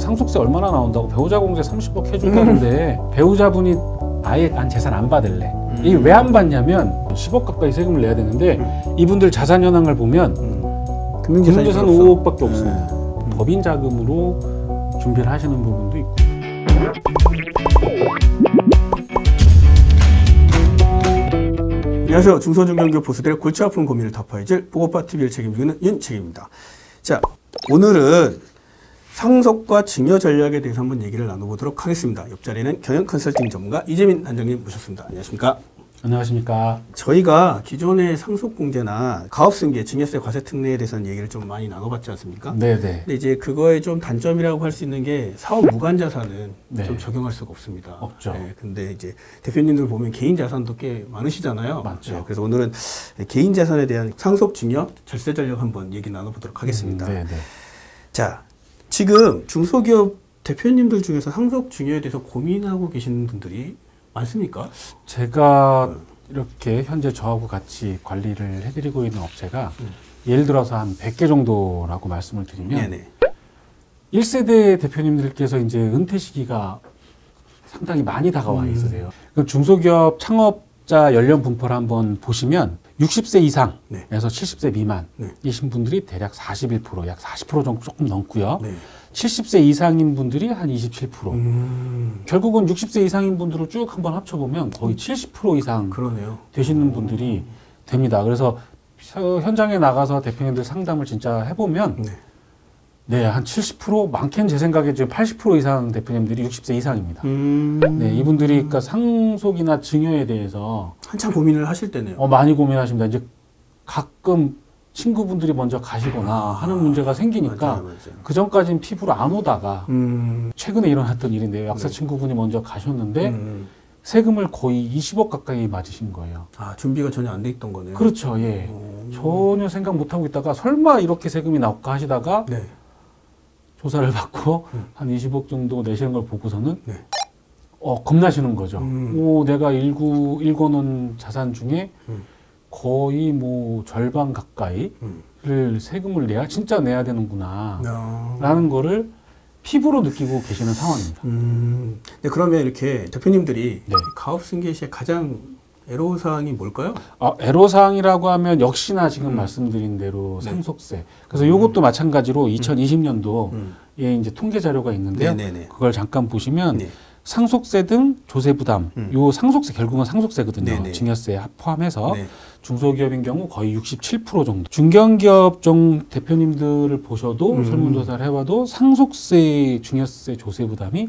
상속세 얼마나 나온다고 배우자 공제 30억 해준다는데 배우자분이 아예 난 재산 안 받을래. 이게 왜 안 받냐면 10억 가까이 세금을 내야 되는데 이분들 자산 현황을 보면 금융재산 5억밖에 없습니다. 법인 자금으로 준비를 하시는 부분도 있고. 안녕하세요. 중소중견기업 보수들의 골치 아픈 고민을 타파해줄 보고파TV를 책임지고 있는 윤책입니다. 자, 오늘은 상속과 증여 전략에 대해서 한번 얘기를 나눠보도록 하겠습니다. 옆자리는 경영 컨설팅 전문가 이재민 단장님 모셨습니다. 안녕하십니까? 안녕하십니까? 저희가 기존의 상속공제나 가업승계, 증여세 과세특례에 대해서는 얘기를 좀 많이 나눠봤지 않습니까? 네네. 근데 이제 그거의 좀 단점이라고 할 수 있는 게 사업 무관자산은 네. 좀 적용할 수가 없습니다. 없죠. 네, 근데 이제 대표님들 보면 개인 자산도 꽤 많으시잖아요. 맞죠. 네, 그래서 오늘은 개인 자산에 대한 상속 증여 절세 전략 한번 얘기 나눠보도록 하겠습니다. 네네. 자, 지금 중소기업 대표님들 중에서 상속 증여에 대해서 고민하고 계시는 분들이 많습니까? 제가 이렇게 현재 저하고 같이 관리를 해드리고 있는 업체가 예를 들어서 한 100개 정도라고 말씀을 드리면 네네. 1세대 대표님들께서 이제 은퇴 시기가 상당히 많이 다가와 있으세요. 그럼 중소기업 창업자 연령 분포를 한번 보시면 60세 이상에서 네. 70세 미만이신 분들이 대략 41%, 약 40% 정도 조금 넘고요. 네. 70세 이상인 분들이 한 27%. 결국은 60세 이상인 분들을 쭉 한번 합쳐보면 거의 70% 이상 그러네요. 되시는 분들이 됩니다. 그래서 현장에 나가서 대표님들 상담을 진짜 해보면 네, 한 70%, 많게는 제 생각에 지금 80% 이상 대표님들이 60세 이상입니다. 네, 이분들이 그러니까 상속이나 증여에 대해서 한참 고민을 하실 때네요. 많이 고민하십니다. 이제 가끔 친구분들이 먼저 가시거나 하는 문제가 생기니까 맞아요. 그 전까지는 피부로 안 오다가 최근에 일어났던 일인데요. 약사 친구분이 먼저 가셨는데 세금을 거의 20억 가까이 맞으신 거예요. 아, 준비가 전혀 안 돼 있던 거네요. 그렇죠. 예. 전혀 생각 못 하고 있다가 설마 이렇게 세금이 나올까 하시다가 네. 조사를 받고 한 20억 정도 내시는 걸 보고서는 네. 겁나시는 거죠. 오, 내가 일궈놓은 자산 중에 거의 뭐 절반 가까이를 세금을 진짜 내야 되는구나 라는 거를 피부로 느끼고 계시는 상황입니다. 네, 그러면 이렇게 대표님들이 네. 가업승계 시에 가장 애로사항이 뭘까요? 애로사항이라고 하면 역시나 지금 말씀드린 대로 네. 상속세. 그래서 이것도 마찬가지로 2020년도에 이제 통계 자료가 있는데요. 네네네. 그걸 잠깐 보시면 네. 상속세 등 조세 부담, 요 상속세 결국은 상속세거든요. 네네. 증여세 포함해서 네. 중소기업인 경우 거의 67% 정도. 중견기업 대표님들을 보셔도 설문조사를 해봐도 상속세, 증여세, 조세 부담이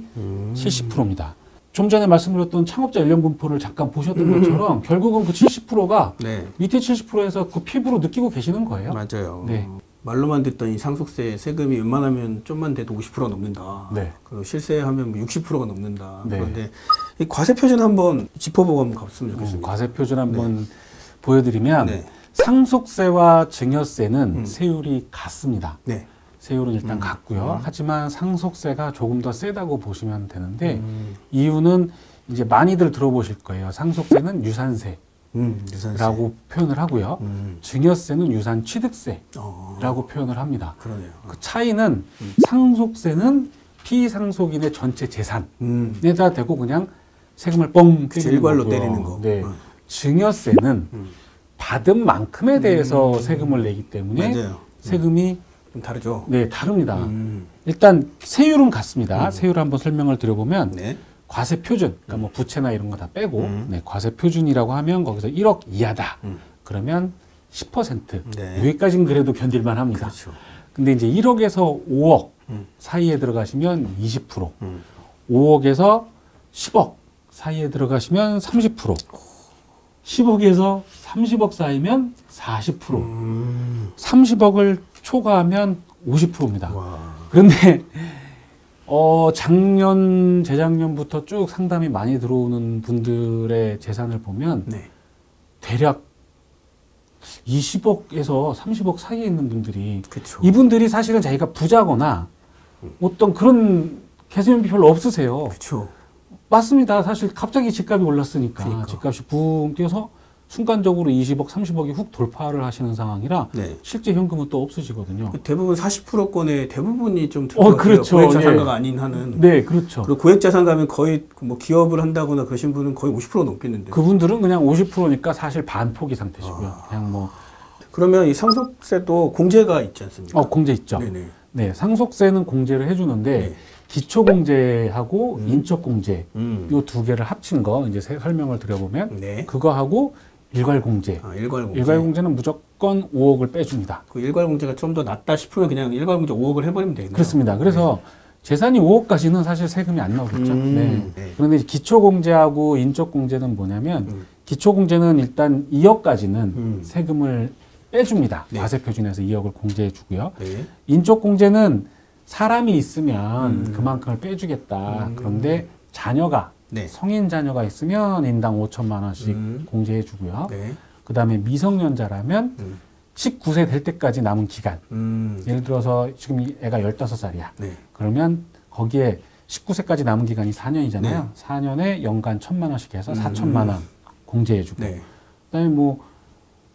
70%입니다. 좀 전에 말씀드렸던 창업자 연령 분포를 잠깐 보셨던 것처럼 결국은 그 70%가 네. 밑에 70%에서 그 피부로 느끼고 계시는 거예요. 맞아요. 네. 말로만 듣던 이 상속세 세금이 웬만하면 좀만 돼도 50% 넘는다. 네. 그리고 실세하면 60%가 넘는다. 네. 그런데 이 과세 표준 한번 짚어보고 한번 가봤으면 좋겠습니다. 과세 표준 한번 보여드리면 네. 상속세와 증여세는 세율이 같습니다. 네. 세율은 일단 같고요. 하지만 상속세가 조금 더 세다고 보시면 되는데 이유는 이제 많이들 들어보실 거예요. 상속세는 유산세라고 유산세. 표현을 하고요. 증여세는 유산 취득세라고 표현을 합니다. 그러네요. 그 차이는 상속세는 피상속인의 전체 재산에다 대고 그냥 세금을 뻥 때리는 일괄로 거고요. 때리는 거. 네. 증여세는 받은 만큼에 대해서 세금을 내기 때문에 맞아요. 세금이 좀 다르죠. 네, 다릅니다. 일단 세율은 같습니다. 세율을 한번 설명을 드려보면 네. 과세 표준, 그러니까 뭐 부채나 이런 거 다 빼고 네, 과세 표준이라고 하면 거기서 1억 이하다. 그러면 10%. 네. 여기까지는 그래도 견딜만 합니다. 그렇죠. 근데 이제 1억에서 5억 사이에 들어가시면 20%, 5억에서 10억 사이에 들어가시면 30%, 10억에서 30억 사이면 40%, 30억을 초과하면 50%입니다. 와. 그런데 작년, 재작년부터 쭉 상담이 많이 들어오는 분들의 재산을 보면 네. 대략 20억에서 30억 사이에 있는 분들이 그렇죠. 이분들이 사실은 자기가 부자거나 어떤 그런 개수연비 별로 없으세요. 그렇죠. 맞습니다. 사실 갑자기 집값이 올랐으니까 그러니까. 집값이 붕 뛰어서 순간적으로 20억, 30억이 훅 돌파를 하시는 상황이라 네. 실제 현금은 또 없으시거든요. 대부분 40%권의 대부분이 좀 들어가요. 그렇죠. 고액자산가가 아닌 한은. 네, 그렇죠. 그리고 고액자산가면 거의 뭐 기업을 한다거나 그러신 분은 거의 50% 넘겠는데. 그분들은 그냥 50%니까 사실 반포기 상태시고요. 그냥 뭐 그러면 이 상속세도 공제가 있지 않습니까? 공제 있죠. 네네. 네, 상속세는 공제를 해주는데 네. 기초공제하고 인적공제 요 두 개를 합친 거 이제 설명을 드려보면 네. 그거하고 일괄공제. 일괄공제. 일괄공제는 무조건 5억을 빼줍니다. 그 일괄공제가 좀 더 낫다 싶으면 그냥 일괄공제 5억을 해버리면 되겠네요. 그렇습니다. 그래서 재산이 5억까지는 사실 세금이 안 나오겠죠. 네. 네. 그런데 기초공제하고 인적공제는 뭐냐면 기초공제는 일단 2억까지는 세금을 빼줍니다. 네. 과세표준에서 2억을 공제해주고요. 네. 인적공제는 사람이 있으면 그만큼을 빼주겠다. 그런데 자녀가 네. 성인 자녀가 있으면 인당 5천만 원씩 공제해주고요. 네. 그 다음에 미성년자라면 19세 될 때까지 남은 기간. 예를 들어서 지금 이 애가 15살이야. 네. 그러면 거기에 19세까지 남은 기간이 4년이잖아요. 네. 4년에 연간 1,000만 원씩 해서 4천만 원 공제해주고. 네. 그다음에 뭐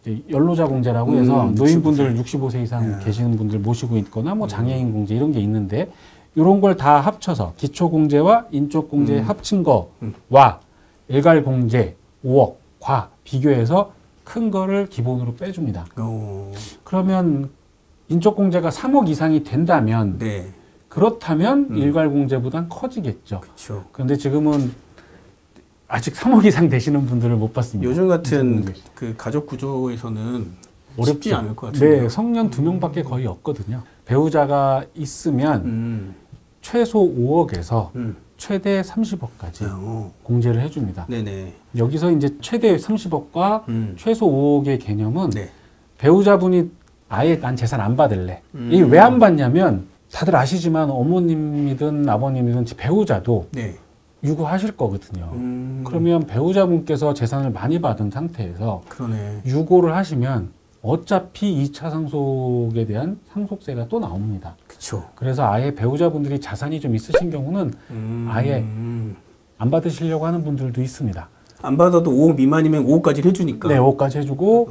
이제 연로자 공제라고 해서 65세. 노인분들 65세 이상 계시는 분들 모시고 있거나 뭐 장애인 공제 이런 게 있는데 이런 걸 다 합쳐서 기초 공제와 인적 공제 합친 거와 일괄 공제 5억과 비교해서 큰 거를 기본으로 빼줍니다. 그러면 인적 공제가 3억 이상이 된다면 네. 그렇다면 일괄 공제보단 커지겠죠. 그렇죠. 그런데 지금은 아직 3억 이상 되시는 분들을 못 봤습니다. 요즘 같은 그 가족 구조에서는 쉽지 어렵죠. 않을 것 같은데요. 네, 성년 2명밖에 거의 없거든요. 배우자가 있으면 최소 5억에서 최대 30억까지 공제를 해줍니다. 네네. 여기서 이제 최대 30억과 최소 5억의 개념은 네. 배우자분이 아예 난 재산 안 받을래. 이게 왜 안 받냐면 다들 아시지만 어머님이든 아버님이든 배우자도 네. 유고하실 거거든요. 그러면 배우자분께서 재산을 많이 받은 상태에서 그러네. 유고를 하시면 어차피 2차 상속에 대한 상속세가 또 나옵니다. 그렇죠. 그래서 아예 배우자분들이 자산이 좀 있으신 경우는 아예 안 받으시려고 하는 분들도 있습니다. 안 받아도 5억 미만이면 5억까지 해주니까. 네, 5억까지 해주고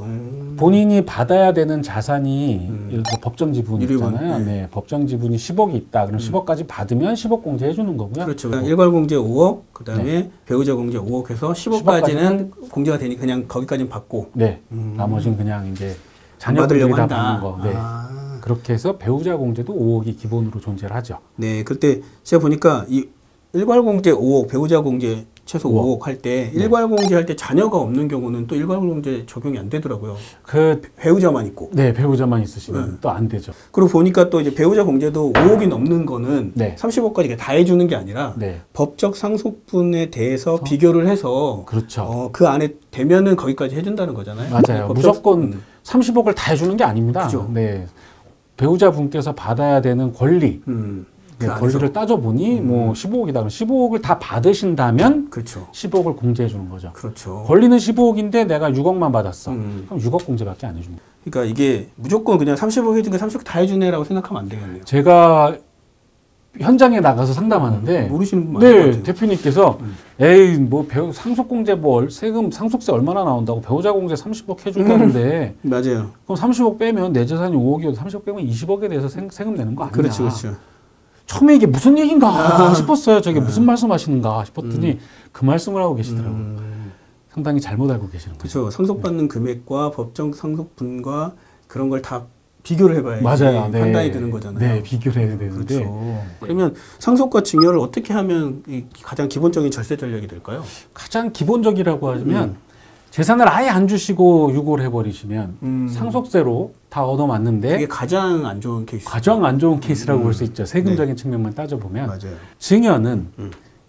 본인이 받아야 되는 자산이 예를 들어 법정 지분 유리분, 있잖아요. 네. 네, 법정 지분이 10억이 있다. 그럼 10억까지 받으면 10억 공제해 주는 거고요. 그렇죠. 일괄 공제 5억, 그 다음에 배우자 공제 5억 해서 10억까지는 공제가 되니 그냥 거기까지는 받고. 네, 나머지는 그냥 이제 안 자녀분들이 받으려고 다 한다. 받는 거. 네. 그렇게 해서 배우자 공제도 5억이 기본으로 존재를 하죠. 네, 그때 제가 보니까 이 일괄 공제 5억, 배우자 공제 최소 5억 할 때 일괄 공제 할 때 자녀가 없는 경우는 또 일괄 공제 적용이 안 되더라고요. 배우자만 있고. 네, 배우자만 있으시면 또 안 되죠. 그리고 보니까 또 이제 배우자 공제도 5억이 넘는 거는 네. 30억까지 다 해주는 게 아니라 네. 법적 상속분에 대해서 비교를 해서 그렇죠. 그 안에 되면은 거기까지 해준다는 거잖아요. 맞아요. 법적- 무조건 30억을 다 해주는 게 아닙니다. 그죠. 네. 배우자분께서 받아야 되는 권리, 그 안에서. 권리를 따져보니 뭐 15억이다. 그럼 15억을 다 받으신다면 그렇죠. 10억을 공제해 주는 거죠. 그렇죠. 권리는 15억인데 내가 6억만 받았어. 그럼 6억 공제밖에 안 해줍니다. 그러니까 이게 무조건 그냥 30억 해주니까 30억 다 해주네라고 생각하면 안 되겠네요. 제가 현장에 나가서 상담하는데 모르시는 분 많을 것 네, 같아요. 대표님께서 에이 뭐 상속공제 뭐 세금 상속세 얼마나 나온다고 배우자 공제 30억 해준다는데 맞아요. 그럼 30억 빼면 내 재산이 5억이어도 30억 빼면 20억에 대해서 세금 내는 거 아니냐. 그렇죠, 그렇죠. 처음에 이게 무슨 얘기인가 싶었어요. 저게 무슨 말씀하시는가 싶었더니 그 말씀을 하고 계시더라고요. 상당히 잘못 알고 계시는 거죠. 그렇죠. 상속받는 금액과 법정 상속분과 그런 걸 다 비교를 해봐야지 맞아요. 네. 판단이 되는 거잖아요. 네, 비교를 해야 되는데. 그렇죠. 그러면 상속과 증여를 어떻게 하면 이 가장 기본적인 절세 전략이 될까요? 가장 기본적이라고 하면 재산을 아예 안 주시고 유고를 해버리시면 상속세로 다 얻어맞는데 이게 가장 안 좋은 케이스. 가장 안 좋은 케이스라고 볼 수 있죠. 세금적인 측면만 따져보면. 맞아요. 증여는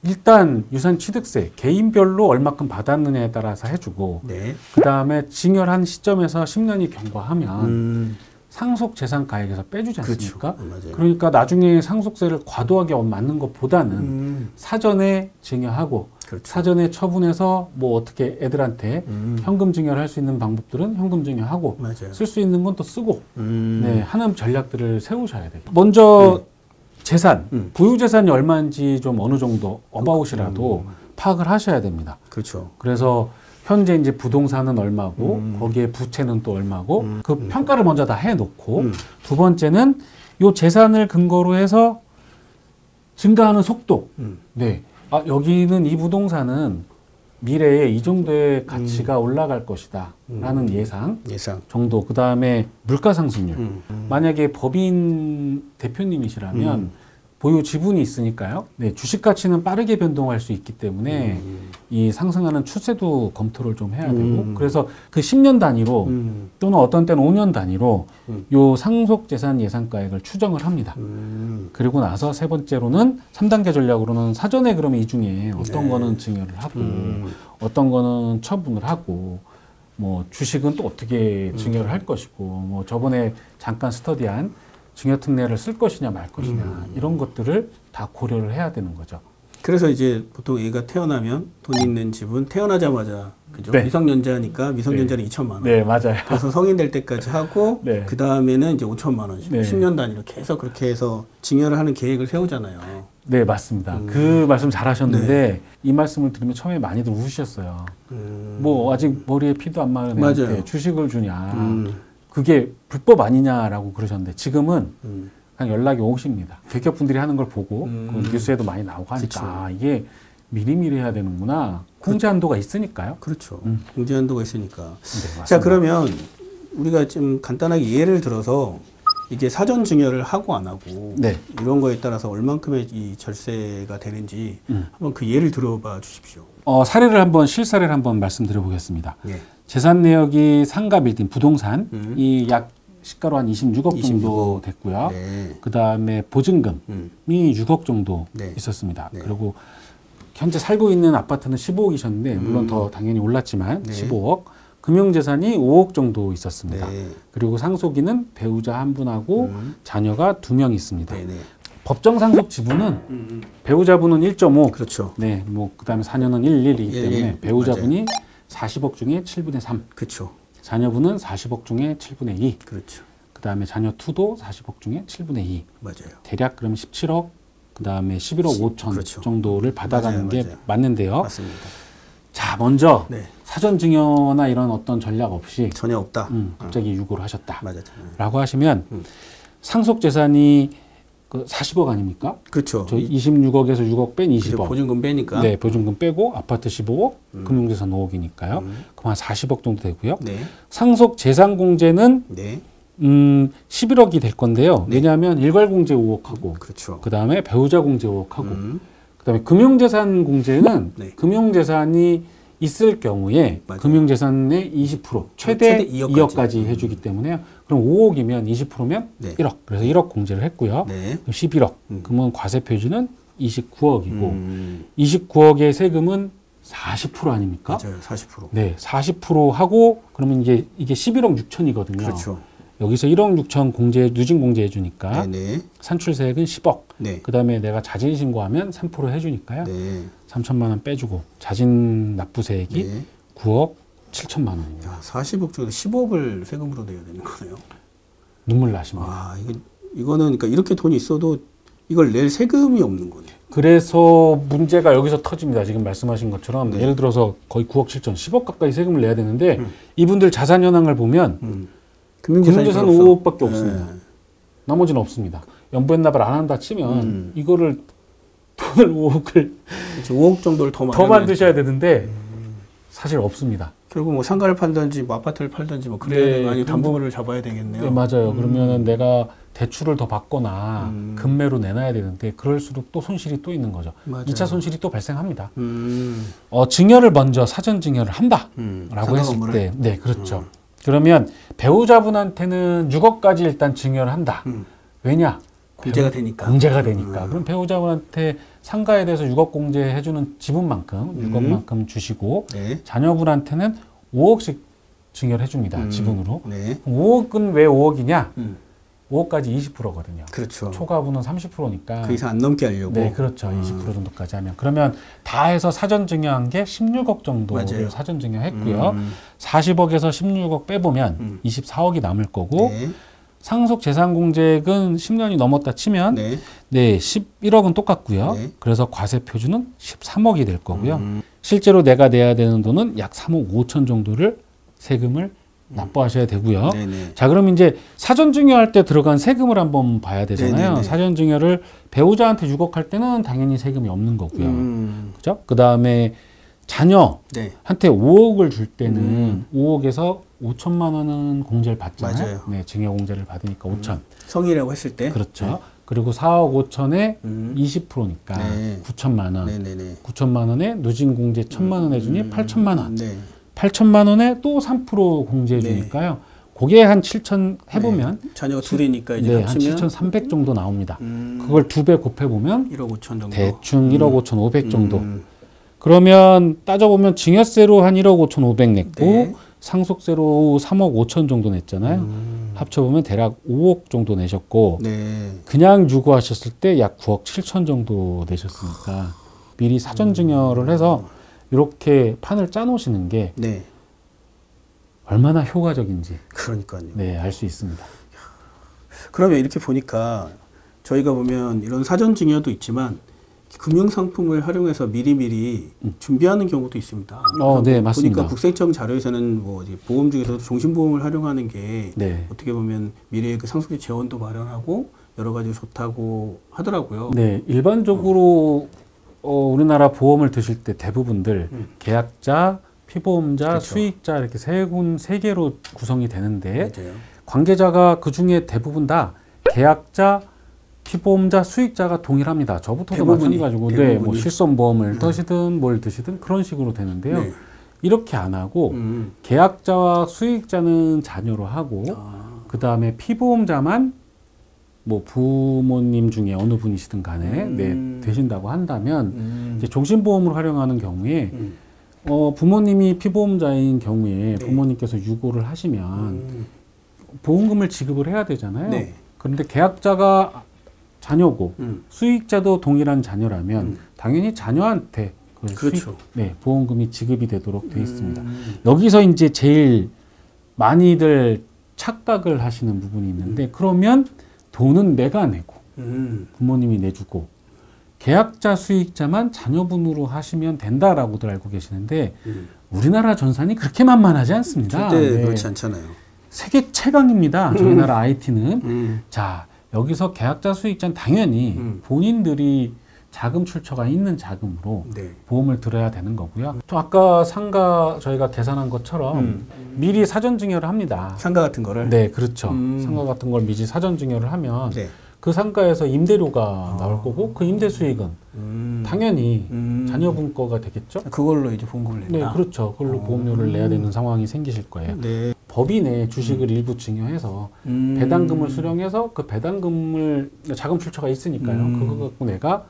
일단 유산 취득세 개인별로 얼마큼 받았느냐에 따라서 해주고 네. 그 다음에 증여한 시점에서 10년이 경과하면 상속 재산 가액에서 빼주지 않습니까? 그렇죠. 맞아요. 그러니까 나중에 상속세를 과도하게 맞는 것보다는 사전에 증여하고 그렇죠. 사전에 처분해서 뭐 어떻게 애들한테 현금 증여를 할 수 있는 방법들은 현금 증여하고 맞아요. 쓸 수 있는 건 또 쓰고 네, 하는 전략들을 세우셔야 돼요. 먼저 재산, 부유 재산이 얼마인지 좀 어느 정도 어바웃이라도 파악을 하셔야 됩니다. 그렇죠. 그래서 현재 이제 부동산은 얼마고 거기에 부채는 또 얼마고 그 평가를 먼저 다 해놓고 두 번째는 요 재산을 근거로 해서 증가하는 속도. 네. 아, 여기는 이 부동산은 미래에 이 정도의 가치가 올라갈 것이다 라는 예상 정도. 그 다음에 물가 상승률. 만약에 법인 대표님이시라면 보유 지분이 있으니까요. 네, 주식 가치는 빠르게 변동할 수 있기 때문에 이 상승하는 추세도 검토를 좀 해야 되고 그래서 그 10년 단위로 또는 어떤 때는 5년 단위로 요 상속 재산 예상가액을 추정을 합니다. 그리고 나서 세 번째로는 3단계 전략으로는 사전에 그러면 이 중에 어떤 거는 증여를 하고 어떤 거는 처분을 하고 뭐 주식은 또 어떻게 증여를 할 것이고 뭐 저번에 잠깐 스터디한 증여 특례를 쓸 것이냐 말 것이냐 이런 것들을 다 고려를 해야 되는 거죠. 그래서 이제 보통 애가 태어나면 돈 있는 집은 태어나자마자 그죠? 네. 미성년자니까 미성년자는 2천만 원. 네, 맞아요. 그래서 성인 될 때까지 하고 네. 그 다음에는 이제 5천만 원씩 네. 10년 단위로 계속 그렇게 해서 증여를 하는 계획을 세우잖아요. 네, 맞습니다. 그 말씀 잘 하셨는데 이 말씀을 들으면 처음에 많이들 우시셨어요. 뭐 아직 머리에 피도 안 마른 애한테 맞아요. 주식을 주냐. 그게 불법 아니냐라고 그러셨는데 지금은 그냥 연락이 오십니다. 대기업분들이 하는 걸 보고 그 뉴스에도 많이 나오고 하니까 이게 미리미리 해야 되는구나. 공제 한도가 있으니까요. 그렇죠. 공제 한도가 있으니까. 네, 맞습니다. 자, 그러면 우리가 좀 간단하게 예를 들어서 이게 사전 증여를 하고 안 하고 네. 이런 거에 따라서 얼만큼의 이 절세가 되는지 한번 그 예를 들어봐 주십시오. 사례를 한번 실사례를 한번 말씀드려 보겠습니다. 예. 재산 내역이 상가 빌딩 부동산 이 약 시가로 한 26억 정도 됐고요. 네. 그 다음에 보증금이 6억 정도 네. 있었습니다. 네. 그리고 현재 살고 있는 아파트는 15억이셨는데 물론 더 당연히 올랐지만 네. 15억. 금융재산이 5억 정도 있었습니다. 네. 그리고 상속인은 배우자 한 분하고 자녀가 2명 있습니다. 네, 네. 법정 상속 지분은 배우자분은 1.5. 그렇죠. 네, 뭐 그다음에 자녀는 1,1이기 때문에 1. 배우자분이 40억 중에 7분의 3. 그렇죠. 자녀분은 40억 중에 7분의 2. 그렇죠. 그다음에 자녀 2도 40억 중에 7분의 2. 맞아요. 대략 그럼 17억, 그다음에 11억 5천 그렇죠. 정도를 받아가는 맞아요, 게 맞아요. 맞는데요. 맞습니다. 자, 먼저 네. 사전 증여나 이런 어떤 전략 없이 전혀 없다. 갑자기 유고를 하셨다. 맞아요. 라고 하시면 상속 재산이 그 40억 아닙니까? 그렇죠. 저 26억에서 6억 뺀 20억. 보증금 빼니까. 네, 보증금 빼고 아파트 15억, 금융재산 5억이니까요. 그럼 한 40억 정도 되고요. 네. 상속 재산 공제는 네. 11억이 될 건데요. 왜냐하면 일괄 공제 5억하고 그렇죠. 그다음에 배우자 공제 5억하고 그다음에 금융재산 공제는 네. 금융재산이 있을 경우에 맞아요. 금융재산의 20% 최대 최대 2억까지. 2억까지 해주기 때문에요. 그럼 5억이면 20%면 네. 1억. 그래서 1억 공제를 했고요. 네. 그럼 11억. 그러면 과세 표준은 29억이고 29억의 29억의 세금은 40% 아닙니까? 맞아요. 40%. 네, 40% 하고 그러면 이게 11억 6천이거든요. 그렇죠. 여기서 1억 6천 공제 누진 공제해 주니까 네네. 산출세액은 10억. 네. 그다음에 내가 자진 신고하면 3% 해주니까요. 네. 3천만 원 빼주고 자진 납부세액이 네. 9억 7천만 원입니다. 야, 40억 중에서 10억을 세금으로 내야 되는 거네요. 눈물 나십니다. 와, 이거는 그러니까 이렇게 돈이 있어도 이걸 낼 세금이 없는 거네. 그래서 문제가 여기서 터집니다. 지금 말씀하신 것처럼 네. 예를 들어서 거의 9억 7천, 10억 가까이 세금을 내야 되는데 이분들 자산 현황을 보면 금융재산 5억밖에 없습니다. 나머지는 없습니다. 연부연납을 안 한다 치면 이거를 돈을 5억을 그렇죠. 5억 정도를 더 만드셔야 되는데 사실 없습니다. 결국 뭐 상가를 팔든지 뭐 아파트를 팔든지 뭐 그래야 네, 되는 아니 담보를 잡아야 되겠네요. 네, 맞아요. 그러면은 내가 대출을 더 받거나 금매로 내놔야 되는데 그럴수록 또 손실이 또 있는 거죠. 맞아요. 2차 손실이 또 발생합니다. 증여를 먼저 사전 증여를 한다라고 했을 때, 네, 그렇죠. 그러면 배우자분한테는 6억까지 일단 증여를 한다. 왜냐? 공제가 되니까. 공제가 되니까. 그럼 배우자분한테 상가에 대해서 6억 공제해주는 지분만큼 6억만큼 주시고 네. 자녀분한테는 5억씩 증여를 해줍니다. 지분으로. 네. 5억은 왜 5억이냐? 5억까지 20%거든요. 그렇죠. 초과분은 30%니까. 그 이상 안 넘게 하려고. 네, 그렇죠. 20% 정도까지 하면. 그러면 다 해서 사전 증여한 게 16억 정도를 맞아요. 사전 증여했고요. 40억에서 16억 빼보면 24억이 남을 거고 네. 상속 재산 공제액은 10년이 넘었다 치면 네. 네, 11억은 똑같고요. 네. 그래서 과세 표준은 13억이 될 거고요. 실제로 내가 내야 되는 돈은 약 3억 5천 정도를 세금을 납부하셔야 되고요. 네네. 자, 그럼 이제 사전증여할 때 들어간 세금을 한번 봐야 되잖아요. 네네네. 사전증여를 배우자한테 6억 할 때는 당연히 세금이 없는 거고요. 그죠? 그 다음에 자녀한테 네. 5억을 줄 때는 5억에서 5천만 원은 공제를 받잖아요. 맞아요. 네, 증여 공제를 받으니까 5천. 성이라고 했을 때. 그렇죠. 네. 그리고 4억 5천에 20%니까 네. 9천만 원. 네네네. 9천만 원에 누진 공제 1천만 원 해주니 8천만 원. 네. 8천만 원에 또 3% 공제해 주니까요. 그게 한 7천 해보면 자녀가 둘이니까 이제 네, 한 합치면 7,300 정도 나옵니다. 그걸 2배 곱해보면 1억 5천 정도. 대충 1억 5천 5백 정도. 그러면 따져보면 증여세로 한 1억 5천 5백 냈고 네. 상속세로 3억 5천 정도 냈잖아요. 합쳐보면 대략 5억 정도 내셨고 네. 그냥 유고하셨을 때 약 9억 7천 정도 내셨으니까 미리 사전 증여를 해서 이렇게 판을 짜놓으시는 게 네. 얼마나 효과적인지 그러니까요. 네, 알 수 있습니다. 그러면 이렇게 보니까 저희가 보면 이런 사전 증여도 있지만 금융 상품을 활용해서 미리미리 준비하는 경우도 있습니다. 네, 맞습니다. 보니까 국세청 자료에서는 뭐 이제 보험 중에서도 종신보험을 활용하는 게 네. 어떻게 보면 미래의 그 상속세 재원도 마련하고 여러 가지 좋다고 하더라고요. 네, 일반적으로 우리나라 보험을 드실 때 대부분들 계약자, 피보험자, 그렇죠. 수익자 이렇게 세 개로 구성이 되는데 맞아요. 관계자가 그 중에 대부분 다 계약자, 피보험자, 수익자가 동일합니다. 저부터도 대부분이, 마찬가지고, 대부분이. 네, 뭐 실손보험을 드시든 뭘 드시든 그런 식으로 되는데요. 네. 이렇게 안 하고 계약자와 수익자는 자녀로 하고 그 다음에 피보험자만 뭐 부모님 중에 어느 분이시든 간에 네, 되신다고 한다면 이제 종신보험을 활용하는 경우에 부모님이 피보험자인 경우에 부모님께서 유고를 하시면 보험금을 지급을 해야 되잖아요. 네. 그런데 계약자가 자녀고 수익자도 동일한 자녀라면 당연히 자녀한테 그 그렇죠. 네, 보험금이 지급이 되도록 되어 있습니다. 여기서 이제 제일 많이들 착각을 하시는 부분이 있는데 그러면 돈은 내가 내고 부모님이 내주고 계약자 수익자만 자녀분으로 하시면 된다라고들 알고 계시는데 우리나라 전산이 그렇게 만만하지 않습니다. 절대 네. 그렇지 않잖아요. 세계 최강입니다. 저희 나라 IT는. 자, 여기서 계약자 수익자는 당연히 본인들이 자금 출처가 있는 자금으로 네. 보험을 들어야 되는 거고요. 또 아까 상가 저희가 계산한 것처럼 미리 사전 증여를 합니다. 상가 같은 거를. 네, 그렇죠. 상가 같은 걸 미리 사전 증여를 하면 네. 그 상가에서 임대료가 나올 거고 그 임대 수익은 당연히 자녀분 거가 되겠죠. 그걸로 이제 보험금을 낸다. 네, 그렇죠. 그걸로 보험료를 내야 되는 상황이 생기실 거예요. 네. 법인에 주식을 일부 증여해서 배당금을 수령해서 그 배당금을 자금 출처가 있으니까요. 그거 갖고 내가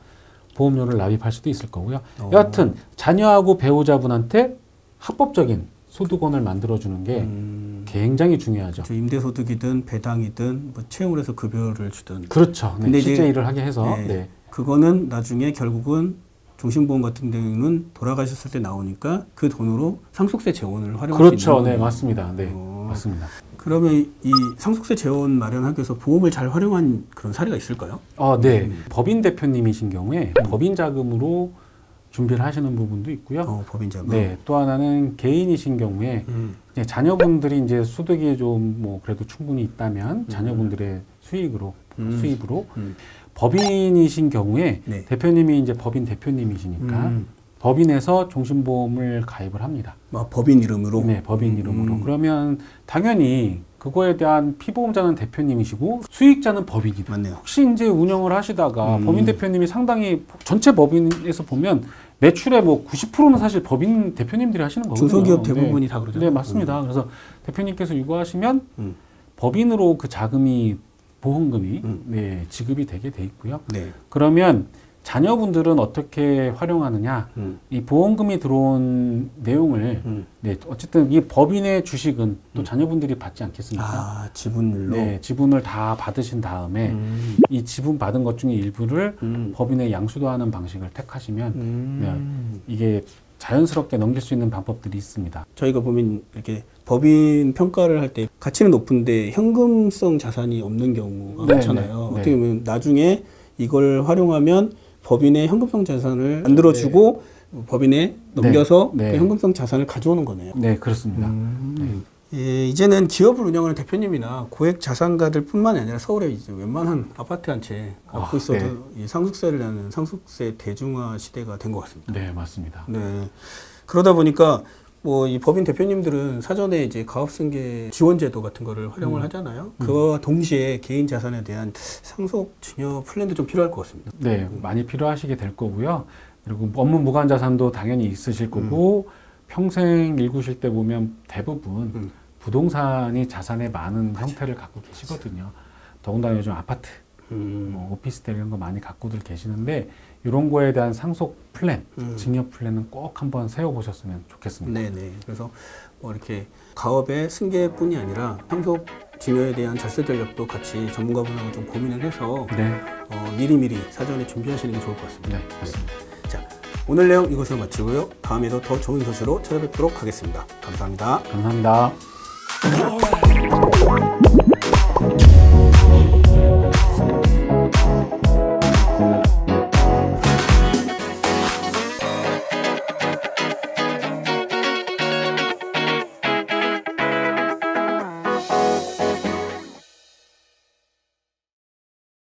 보험료를 납입할 수도 있을 거고요. 여하튼 자녀하고 배우자분한테 합법적인 소득원을 만들어주는 게 굉장히 중요하죠. 저 임대소득이든 배당이든 뭐 채용을 해서 급여를 주든. 그렇죠. 네, 근데 실제 이제 일을 하게 해서. 네. 네. 그거는 나중에 결국은 종신보험 같은 경우는 돌아가셨을 때 나오니까 그 돈으로 상속세 재원을 활용할 수 그렇죠. 있는 네, 거예요. 맞습니다. 네, 맞습니다. 그러면 이 상속세 재원 마련하기 위해서 보험을 잘 활용한 그런 사례가 있을까요? 네. 법인 대표님이신 경우에 법인 자금으로 준비를 하시는 부분도 있고요. 법인 자금. 네, 또 하나는 개인이신 경우에 이제 자녀분들이 이제 소득이 좀 뭐 그래도 충분히 있다면 자녀분들의 수입으로 법인이신 경우에 네. 대표님이 이제 법인 대표님이시니까 법인에서 종신보험을 가입을 합니다. 법인 이름으로. 네, 법인 이름으로. 그러면 당연히 그거에 대한 피보험자는 대표님이시고 수익자는 법인이다. 맞네요. 혹시 이제 운영을 하시다가 법인 대표님이 상당히 전체 법인에서 보면 매출의 뭐 90%는 사실 법인 대표님들이 하시는 거거든요. 중소기업 대부분이 네. 다 그러잖아요. 네, 맞습니다. 그래서 대표님께서 유고하시면 법인으로 그 자금이 보험금이 네, 지급이 되게 돼 있고요. 네. 그러면 자녀분들은 어떻게 활용하느냐? 이 보험금이 들어온 내용을 네, 어쨌든 이 법인의 주식은 또 자녀분들이 받지 않겠습니까? 지분율로. 네, 지분을 다 받으신 다음에 이 지분 받은 것 중에 일부를 법인에 양수도하는 방식을 택하시면 네, 이게 자연스럽게 넘길 수 있는 방법들이 있습니다. 저희가 보면 이렇게 법인 평가를 할 때 가치는 높은데 현금성 자산이 없는 경우가 많잖아요. 네. 어떻게 보면 나중에 이걸 활용하면 법인의 현금성 자산을 만들어주고 법인에 넘겨서 네. 그 현금성 자산을 가져오는 거네요. 네, 그렇습니다. 예, 이제는 기업을 운영하는 대표님이나 고액 자산가들 뿐만이 아니라 서울에 이제 웬만한 아파트 한 채 갖고 있어도 네. 이 상속세를 내는 상속세 대중화 시대가 된 것 같습니다. 네, 맞습니다. 네. 그러다 보니까 뭐 이 법인 대표님들은 사전에 이제 가업승계 지원제도 같은 거를 활용을 하잖아요. 그와 동시에 개인 자산에 대한 상속 증여 플랜도 좀 필요할 것 같습니다. 네, 많이 필요하시게 될 거고요. 그리고 업무 무관 자산도 당연히 있으실 거고 평생 일구실 때 보면 대부분 부동산이 자산의 많은 형태를 갖고 계시거든요. 더군다나 요즘 아파트, 뭐 오피스텔 이런 거 많이 갖고들 계시는데 이런 거에 대한 상속 플랜, 증여 플랜은 꼭 한번 세워보셨으면 좋겠습니다. 네네. 그래서 뭐 이렇게 가업의 승계뿐이 아니라 상속 증여에 대한 절세 전략도 같이 전문가분하고 좀 고민을 해서 네, 미리미리 사전에 준비하시는 게 좋을 것 같습니다. 네, 맞습니다. 자, 오늘 내용 이것으로 마치고요. 다음에도 더 좋은 소식으로 찾아뵙도록 하겠습니다. 감사합니다. 감사합니다.